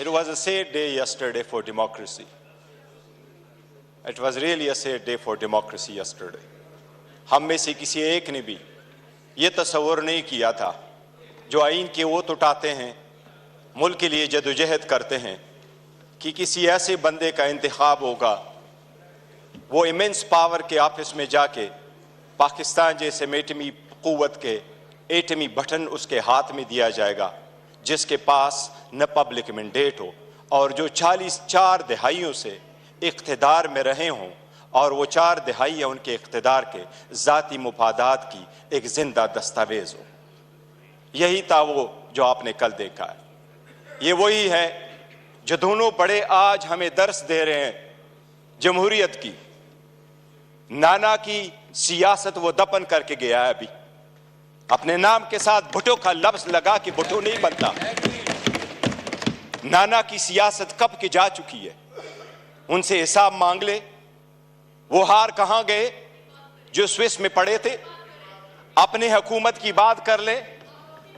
It was a sad day yesterday for democracy. It was really a sad day for democracy yesterday. हम में से किसी एक ने भी ये तस्वुर नहीं किया था, जो आइन के वो उठाते हैं, मुल्क के लिए जदोजहद करते हैं, कि किसी ऐसे बंदे का इंतखाब होगा, वो इमेंस पावर के ऑफिस में जाके पाकिस्तान जैसे एटमी क़ुव्वत के एटमी बटन उसके हाथ में दिया जाएगा, जिसके पास न पब्लिक मैंडेट हो और जो 4 दहाइयों से इक़्तिदार में रहे हों और वो 4 दहाइयाँ उनके इक़्तिदार के ज़ाती मुफादात की एक ज़िंदा दस्तावेज़ हो। यही था वो जो आपने कल देखा है। ये वही है जो दोनों बड़े आज हमें दर्स दे रहे हैं जमहूरियत की। नाना की सियासत वो दफन करके गया है, अभी अपने नाम के साथ भुट्टो का लफ्ज लगा कि भुट्टो नहीं बनता। नाना की सियासत कब की जा चुकी है, उनसे हिसाब मांग ले। वो हार कहां गए जो स्विस में पड़े थे? अपने हुकूमत की बात कर ले,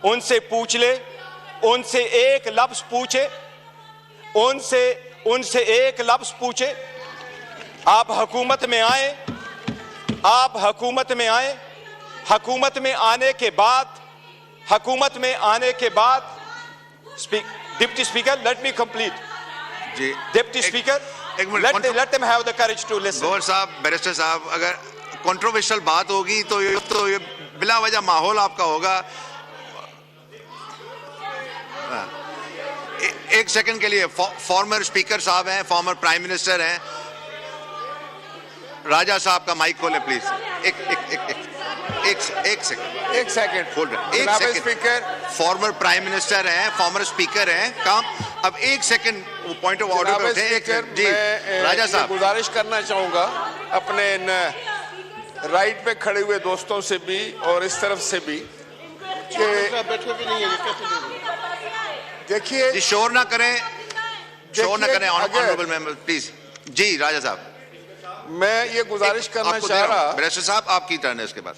उनसे पूछ ले, उनसे एक लफ्ज पूछे, उनसे एक लफ्ज पूछे। आप हुकूमत में आए, आप हुकूमत में आए, हुकूमत में आने के बाद deputy speaker, let me complete ji. Deputy speaker, let them have the courage to listen. Gauhar साहब, बैरिस्टर साहब, अगर कंट्रोवर्शियल बात होगी तो ये बिला वजह माहौल आपका होगा। एक सेकंड के लिए फॉर्मर स्पीकर साहब हैं, फॉर्मर प्राइम मिनिस्टर हैं, राजा साहब का माइक खोले प्लीज। एक सेकंड होल्ड, एक second. Speaker former prime minister हैं, फॉर्मर स्पीकर हैं, काम अब एक सेकंड वो पॉइंट ऑफ ऑर्डर पे उठे जी। राजा साहब, गुजारिश करना चाहूंगा अपने इन राइट पे खड़े हुए दोस्तों से भी और इस तरफ से भी कि देखिए शोर ना करें ऑनरेबल मेंबर प्लीज। जी राजा साहब, मैं ये गुजारिश करना चाह रहा। बैरिस्टर साहब आपकी टर्न है इसके बाद।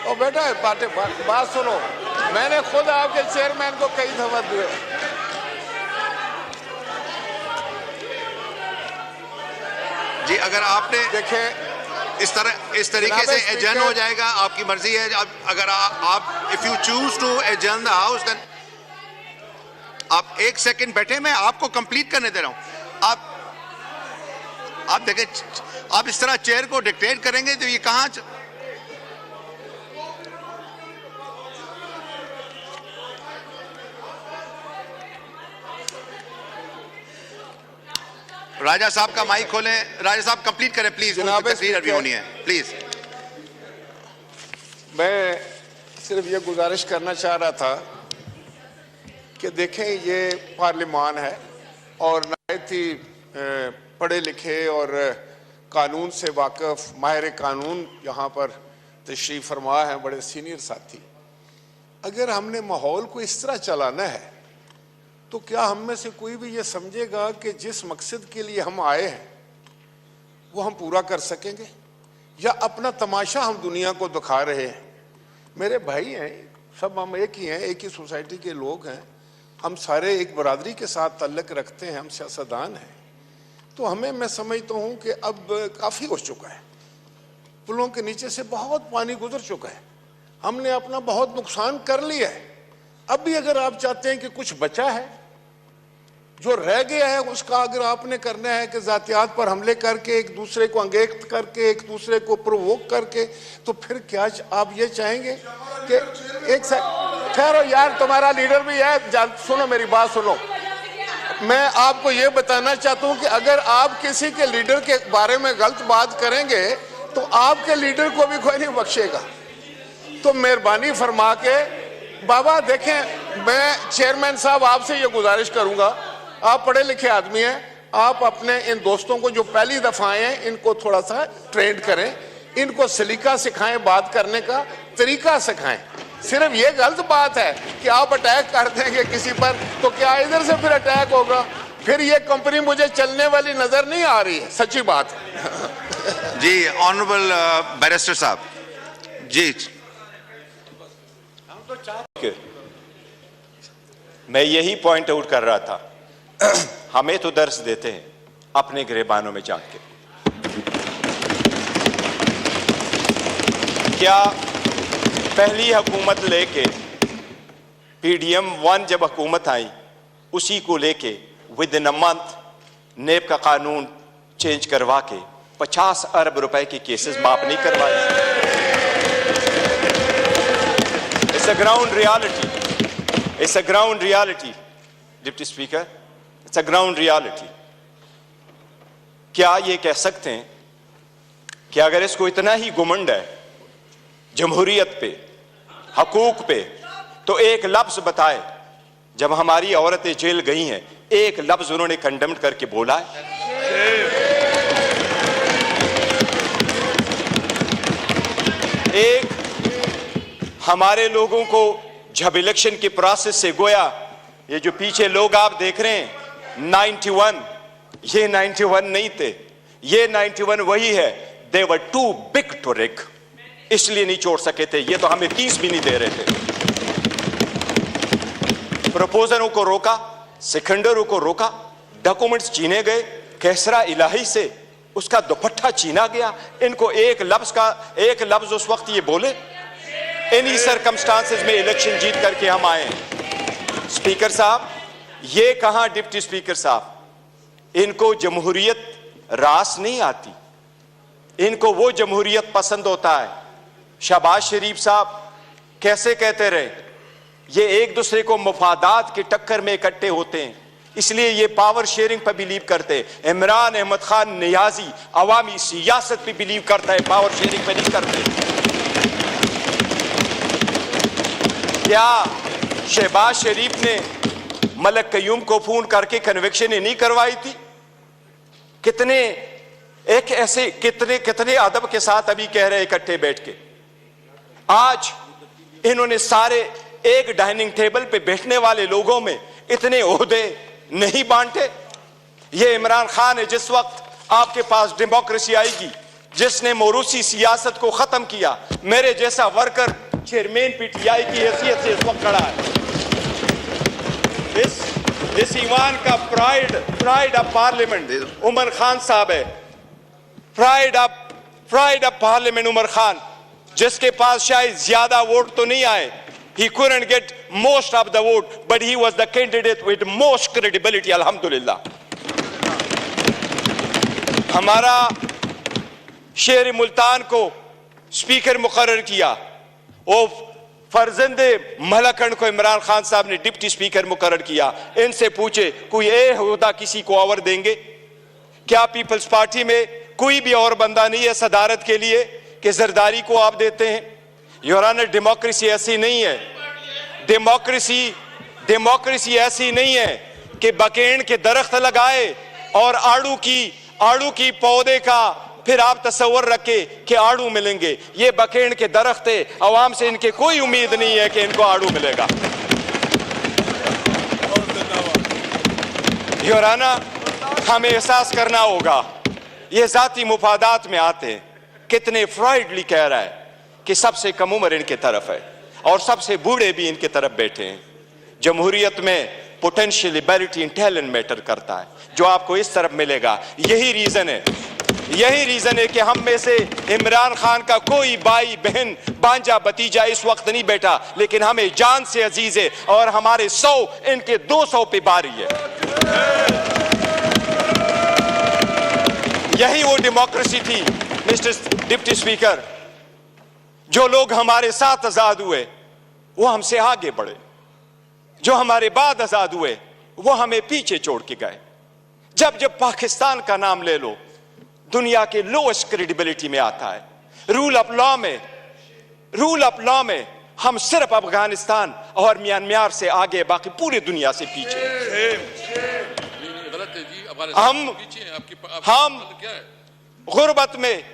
ओ बेटा बात सुनो, मैंने खुद आपके चेयरमैन को कई दफा दिए। जी अगर आपने देखे इस तरीके से एडजर्न हो जाएगा, आपकी मर्जी है। अगर आप if you choose to adjourn the house then आप एक सेकंड बैठे, मैं आपको कंप्लीट करने दे रहा हूं। आप देखें, आप इस तरह चेयर को डिक्टेट करेंगे तो ये कहां राजा साहब का माइक खोलें। राजा साहब कंप्लीट करें प्लीज, तकरीर अभी होनी है प्लीज। मैं सिर्फ ये गुजारिश करना चाह रहा था कि देखें ये पार्लियामान है और नहायत ही पढ़े लिखे और कानून से वाकिफ माहिर कानून यहाँ पर तशरीफ फरमा है, बड़े सीनियर साथी। अगर हमने माहौल को इस तरह चलाना है तो क्या हम में से कोई भी ये समझेगा कि जिस मकसद के लिए हम आए हैं वो हम पूरा कर सकेंगे, या अपना तमाशा हम दुनिया को दिखा रहे हैं? मेरे भाई हैं, सब हम एक ही हैं, एक ही सोसाइटी के लोग हैं, हम सारे एक बरादरी के साथ ताल्लुक़ रखते हैं, हम सियासतदान हैं। तो हमें, मैं समझता हूँ कि अब काफ़ी हो चुका है, पुलों के नीचे से बहुत पानी गुजर चुका है, हमने अपना बहुत नुकसान कर लिया है। अब भी अगर आप चाहते हैं कि कुछ बचा है, जो रह गया है, उसका अगर आपने करना है कि जातियात पर हमले करके, एक दूसरे को अंगेख्त करके, एक दूसरे को प्रोवोक करके, तो फिर क्या आप ये चाहेंगे कि एक ठहरो यार, तुम्हारा लीडर भी है, सुनो मेरी बात सुनो। मैं आपको ये बताना चाहता हूँ कि अगर आप किसी के लीडर के बारे में गलत बात करेंगे तो आपके लीडर को भी कोई नहीं बख्शेगा। तो मेहरबानी फरमा के बाबा देखें, मैं चेयरमैन साहब आपसे ये गुजारिश करूंगा, आप पढ़े लिखे आदमी हैं, आप अपने इन दोस्तों को जो पहली दफा आए हैं इनको थोड़ा सा ट्रेंड करें, इनको सलीका सिखाएं, बात करने का तरीका सिखाएं। सिर्फ ये गलत बात है कि आप अटैक कर देंगे किसी पर, तो क्या इधर से फिर अटैक होगा? फिर ये कंपनी मुझे चलने वाली नजर नहीं आ रही है, सच्ची बात है। जी ऑनरेबल बैरिस्टर साहब जी। मैं यही पॉइंट आउट कर रहा था। हमें तो दर्स देते हैं अपने गिरबानों में जाके। क्या पहली हुकूमत लेके PDM 1 जब हुकूमत आई, उसी को लेके विद इन अ मंथ नेब का कानून चेंज करवा के 50 अरब रुपए के केसेस माफ नहीं करवाए? It's a ground reality, it's a ground reality deputy speaker, it's a ground reality. क्या ये कह सकते हैं कि अगर इसको इतना ही घुमंड है जमहूरियत पे, हकूक पे, तो एक लफ्ज बताए जब हमारी औरतें जेल गई हैं, एक लफ्ज उन्होंने कंडेम्ड करके बोला है? एक हमारे लोगों को जब इलेक्शन के प्रोसेस से गोया, ये जो पीछे लोग आप देख रहे हैं 91, ये 91 नहीं थे, ये 91 वही है। दे वर टू बिग टू रिग, इसलिए नहीं छोड़ सके थे। ये तो हमें 30 भी नहीं दे रहे थे। प्रपोजलों को रोका, सिकंदरों को रोका, डॉक्यूमेंट्स छीने गए, कैसरा इलाही से उसका दुपट्टा छीना गया। इनको एक लफ्ज उस वक्त ये बोले, इन्हीं सर्कमस्टांसेस में इलेक्शन जीत करके हम आए हैं। स्पीकर साहब, ये कहां डिप्टी स्पीकर साहब, इनको जमहूरियत रास नहीं आती, इनको वो जमहूरियत पसंद होता है। शहबाज शरीफ साहब कैसे कहते रहे, ये एक दूसरे को मुफादात के टक्कर में इकट्ठे होते हैं, इसलिए ये पावर शेयरिंग पर बिलीव करते हैं। इमरान अहमद खान नियाजी अवामी सियासत पे बिलीव करता है, पावर शेयरिंग पे नहीं करते। क्या शहबाज शरीफ ने मलक कयूम को फोन करके कन्विक्शन नहीं करवाई थी? कितने एक ऐसे कितने अदब के साथ अभी कह रहे इकट्ठे बैठ के। आज इन्होंने सारे एक डाइनिंग टेबल पे बैठने वाले लोगों में इतने ओहदे नहीं बांटे। ये इमरान खान है, जिस वक्त आपके पास डेमोक्रेसी आएगी, जिसने मोरूसी सियासत को खत्म किया, मेरे जैसा वर्कर चेयरमैन PTI की हैसियत से इस वक्त खड़ा है। इस ईमान का pride of parliament Umar Khan साहब है। Pride of parliament Umar Khan, जिसके पास शायद ज्यादा वोट तो नहीं आए, he couldn't get most of the vote, but he was the candidate with most credibility, alhamdulillah। हमारा शेर मुल्तान को स्पीकर मुकर्रर किया, वो फर्जंदे मलकन को इमरान खान साहब ने डिप्टी स्पीकर मुकर्रर किया। इनसे पूछे कोई ओहदा किसी को और देंगे क्या? पीपल्स पार्टी में कोई भी और बंदा नहीं है सदारत के लिए कि जरदारी को आप देते हैं? योर ऑनर, डेमोक्रेसी ऐसी नहीं है। डेमोक्रेसी ऐसी नहीं है कि बकेन के दरख्त लगाए और आड़ू की पौधे का फिर आप तस्वर रखे कि आड़ू मिलेंगे। ये बकेन के दरख्त है, अवाम से इनके कोई उम्मीद नहीं है कि इनको आड़ू मिलेगा। योर ऑनर, हमें एहसास करना होगा ये जाती मुफादात में आते हैं। कितने फ्राइडली कह रहा है कि सबसे कम उम्र इनके तरफ है और सबसे बूढ़े भी इनके तरफ बैठे हैं। जमहूरियत में potential ability and talent matter करता है, जो आपको इस तरफ मिलेगा। यही रीजन है कि हम में से इमरान खान का कोई भाई बहन बांजा भतीजा इस वक्त नहीं बैठा, लेकिन हमें जान से अजीज है और हमारे 100 इनके 200 पे बारी है। यही वो डेमोक्रेसी थी मिस्टर डिप्टी स्पीकर। जो लोग हमारे साथ आजाद हुए वो हमसे आगे बढ़े, जो हमारे बाद आजाद हुए वो हमें पीछे छोड़ के गए। जब पाकिस्तान का नाम ले लो, दुनिया के लोएस्ट क्रेडिबिलिटी में आता है। रूल ऑफ लॉ में हम सिर्फ अफगानिस्तान और म्यांमार से आगे, बाकी पूरी दुनिया से पीछे। हम गुर्बत में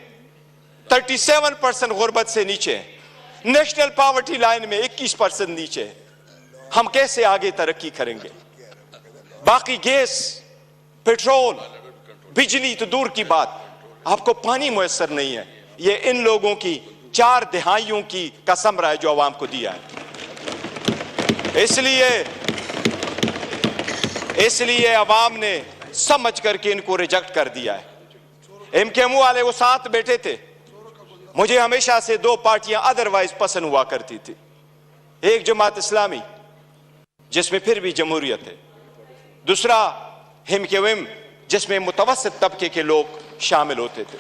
37% गुर्बत से नीचे, नेशनल पॉवर्टी लाइन में 21% नीचे। हम कैसे आगे तरक्की करेंगे? बाकी गैस, पेट्रोल, बिजली तो दूर की बात, आपको पानी मुयस्सर नहीं है। ये इन लोगों की 4 दहाइयों की कसम रहा है जो आवाम को दिया है। इसलिए इसलिए अवाम ने समझ करके इनको रिजेक्ट कर दिया है। MKMU वाले वो साथ बैठे थे। मुझे हमेशा से दो पार्टियां अदरवाइज पसंद हुआ करती थी, एक जमात इस्लामी जिसमें फिर भी जमहूरियत है, दूसरा MKM जिसमें मुतवस्सित तबके के लोग शामिल होते थे।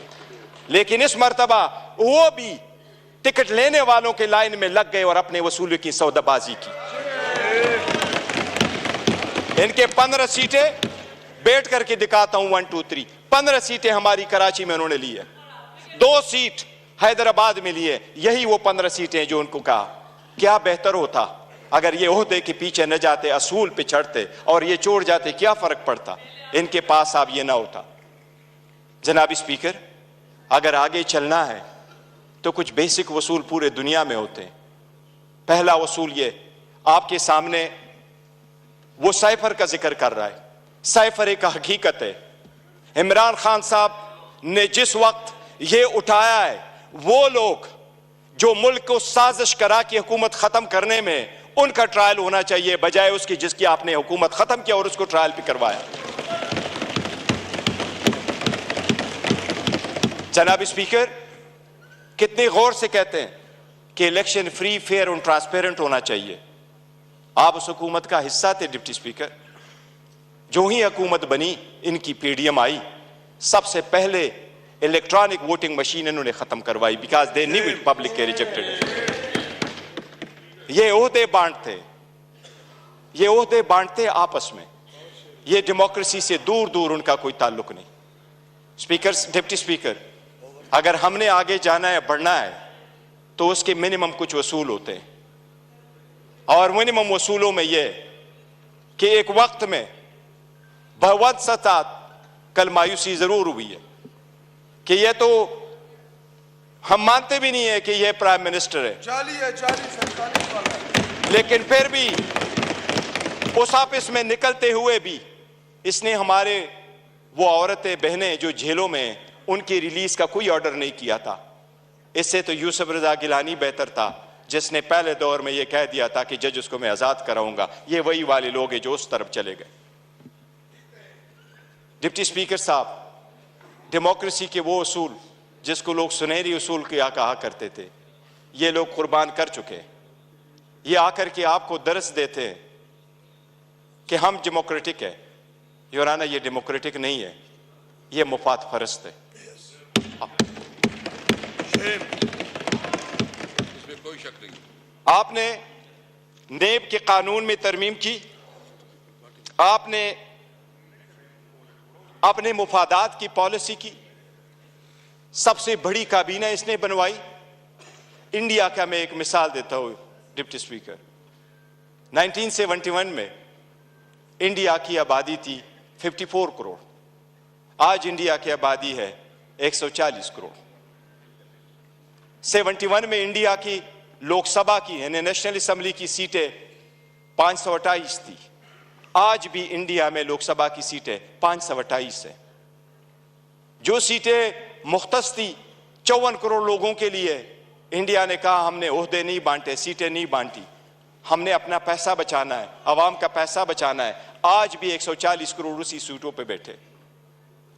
लेकिन इस मर्तबा वो भी टिकट लेने वालों के लाइन में लग गए और अपने वसूली की सौदाबाजी की। इनके 15 सीटें बैठ करके दिखाता हूं, 1 2 3 15 सीटें हमारी कराची में उन्होंने ली है, 2 सीट हैदराबाद में लिए। यही वो 15 सीटें जो उनको कहा क्या बेहतर होता अगर ये ओहदे के पीछे न जाते, असूल पे चढ़ते और ये छोड़ जाते, क्या फर्क पड़ता? इनके पास अब ये ना होता। जनाब स्पीकर, अगर आगे चलना है तो कुछ बेसिक वसूल पूरे दुनिया में होते हैं। पहला वसूल ये आपके सामने वो साइफर का जिक्र कर रहा है। साइफर एक हकीकत है। इमरान खान साहब ने जिस वक्त ये उठाया है, वो लोग जो मुल्क को साजिश करा कि हुकूमत खत्म करने में, उनका ट्रायल होना चाहिए बजाय उसकी जिसकी आपने हुकूमत खत्म किया और उसको ट्रायल भी करवाया। जनाब स्पीकर, कितने गौर से कहते हैं कि इलेक्शन फ्री, फेयर और ट्रांसपेरेंट होना चाहिए। आप उस हुकूमत का हिस्सा थे डिप्टी स्पीकर। जो ही हुकूमत बनी, इनकी PDM आई, सबसे पहले इलेक्ट्रॉनिक वोटिंग मशीन इन्होंने खत्म करवाई, because they knew it public के रिजेक्टेड। ये ओहदे बांटते, ये ओहदे बांटते आपस में, ये डेमोक्रेसी से दूर दूर उनका कोई ताल्लुक नहीं। स्पीकर, डिप्टी स्पीकर, अगर हमने आगे जाना है, बढ़ना है, तो उसके मिनिमम कुछ वसूल होते हैं और मिनिमम वसूलों में यह कि एक वक्त में बहुत सतात कल मायूसी जरूर हुई है कि यह तो हम मानते भी नहीं है कि यह प्राइम मिनिस्टर है, लेकिन फिर भी उस ऑफिस में निकलते हुए भी इसने हमारे वो औरतें बहनें जो जेलों में, उनकी रिलीज का कोई ऑर्डर नहीं किया था। इससे तो यूसुफ रजा गिलानी बेहतर था, जिसने पहले दौर में यह कह दिया था कि जज उसको मैं आजाद कराऊंगा। ये वही वाले लोग हैं जो उस तरफ चले गए। डिप्टी स्पीकर साहब, डेमोक्रेसी के वो उसूल जिसको लोग सुनहरी उसूल क्या कहा करते थे, ये लोग कुर्बान कर चुके हैं। ये आकर के आपको दर्स देते हैं कि हम डेमोक्रेटिक है। योराना, ये डेमोक्रेटिक नहीं है, ये मुफाद परस्त है। इसमें कोई शक नहीं। आपने नेब के कानून में तरमीम की, आपने अपने मुफादात की पॉलिसी की, सबसे बड़ी काबीना इसने बनवाई। इंडिया का मैं एक मिसाल देता हूं डिप्टी स्पीकर, 1971 में इंडिया की आबादी थी 54 करोड़, आज इंडिया की आबादी है 140 करोड़। 71 में इंडिया की लोकसभा की यानी नेशनल असेंबली की सीटें 528 थी, आज भी इंडिया में लोकसभा की सीटें 528 है। जो सीटें मुख्तस थी 54 करोड़ लोगों के लिए, इंडिया ने कहा हमने ओहदे नहीं बांटे, सीटें नहीं बांटी, हमने अपना पैसा बचाना है, आवाम का पैसा बचाना है। आज भी 140 करोड़ उसी सीटों पे बैठे।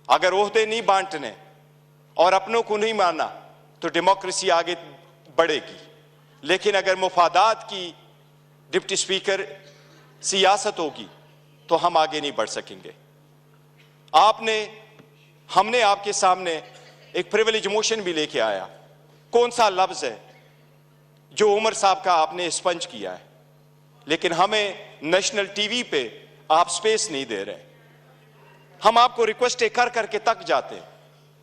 अगर ओहदे नहीं बांटने और अपनों को नहीं माना तो डेमोक्रेसी आगे बढ़ेगी, लेकिन अगर मुफादात की डिप्टी स्पीकर सियासत होगी तो हम आगे नहीं बढ़ सकेंगे। हमने आपके सामने एक प्रिविलेज मोशन भी लेके आया। कौन सा लफ्ज है जो उमर साहब का आपने स्पंज किया है, लेकिन हमें नेशनल टीवी पे आप स्पेस नहीं दे रहे। हम आपको रिक्वेस्ट कर करके तक जाते हैं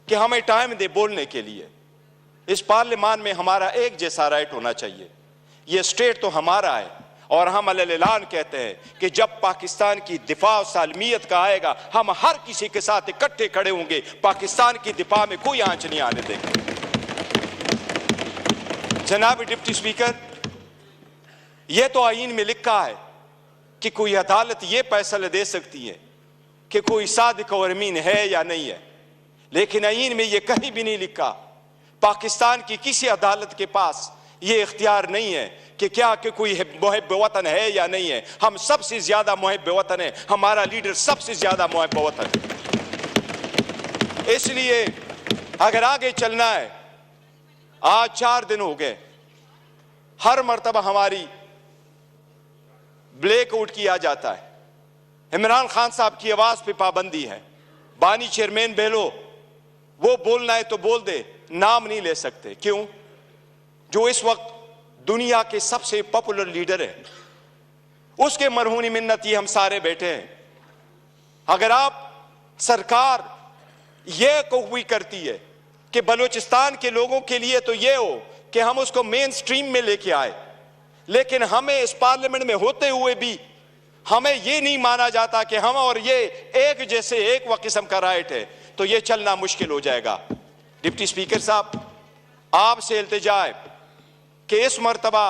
कि हमें टाइम दे बोलने के लिए। इस पार्लियामान में हमारा एक जैसा राइट होना चाहिए। ये स्टेट तो हमारा है और हम अलग-ऐलान कहते हैं कि जब पाकिस्तान की दिफा और सालमियत का आएगा, हम हर किसी के साथ इकट्ठे खड़े होंगे। पाकिस्तान की दिफा में कोई आंच नहीं आने देंगे। जनाब डिप्टी स्पीकर, यह तो आईन में लिखा है कि कोई अदालत यह फैसला दे सकती है कि कोई सादिक और अमीन है या नहीं है, लेकिन आईन में यह कहीं भी नहीं लिखा। पाकिस्तान की किसी अदालत के पास यह इख्तियार नहीं है कि क्या कि कोई मुहिब वतन है या नहीं है। हम सबसे ज्यादा मुहिब वतन है, हमारा लीडर सबसे ज्यादा मुहिब वतन है। इसलिए अगर आगे चलना है, आज 4 दिन हो गए, हर मर्तबा हमारी ब्लैकआउट किया जाता है। इमरान खान साहब की आवाज पे पाबंदी है। बानी चेयरमैन बहलो, वो बोलना है तो बोल दे, नाम नहीं ले सकते। क्यों? जो इस वक्त दुनिया के सबसे पॉपुलर लीडर है, उसके मरहूनी मिन्नत ये हम सारे बैठे हैं। अगर आप सरकार ये कोई करती है कि बलूचिस्तान के लोगों के लिए तो ये हो कि हम उसको मेन स्ट्रीम में लेके आए, लेकिन हमें इस पार्लियामेंट में होते हुए भी हमें ये नहीं माना जाता कि हम और ये एक जैसे एक व किस्म का राइट है, तो ये चलना मुश्किल हो जाएगा। डिप्टी स्पीकर साहब, आपसे इल्तिजा है कि इस मर्तबा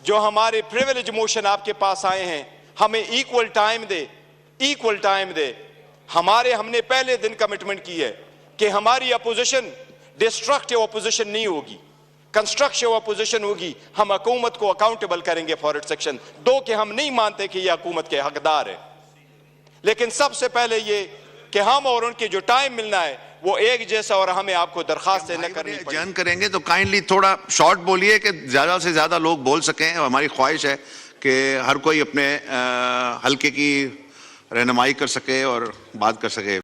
जो हमारे प्रिविलेज मोशन आपके पास आए हैं, हमें इक्वल टाइम दे। हमने पहले दिन कमिटमेंट की है कि हमारी अपोजिशन डिस्ट्रक्टिव अपोजिशन नहीं होगी, कंस्ट्रक्टिव अपोजिशन होगी। हम हुकूमत को अकाउंटेबल करेंगे फॉर इट सेक्शन 2 के हम नहीं मानते कि यह हुकूमत के हकदार है, लेकिन सबसे पहले ये कि हम और उनके जो टाइम मिलना है वो एक जैसा, और हमें आपको दरखास्त न करनी पड़ेगी। एडजर्न करेंगे तो काइंडली थोड़ा शॉर्ट बोलिए कि ज्यादा से ज्यादा लोग बोल सकें। हमारी ख्वाहिश है कि हर कोई अपने हल्के की रहनुमाई कर सके और बात कर सके।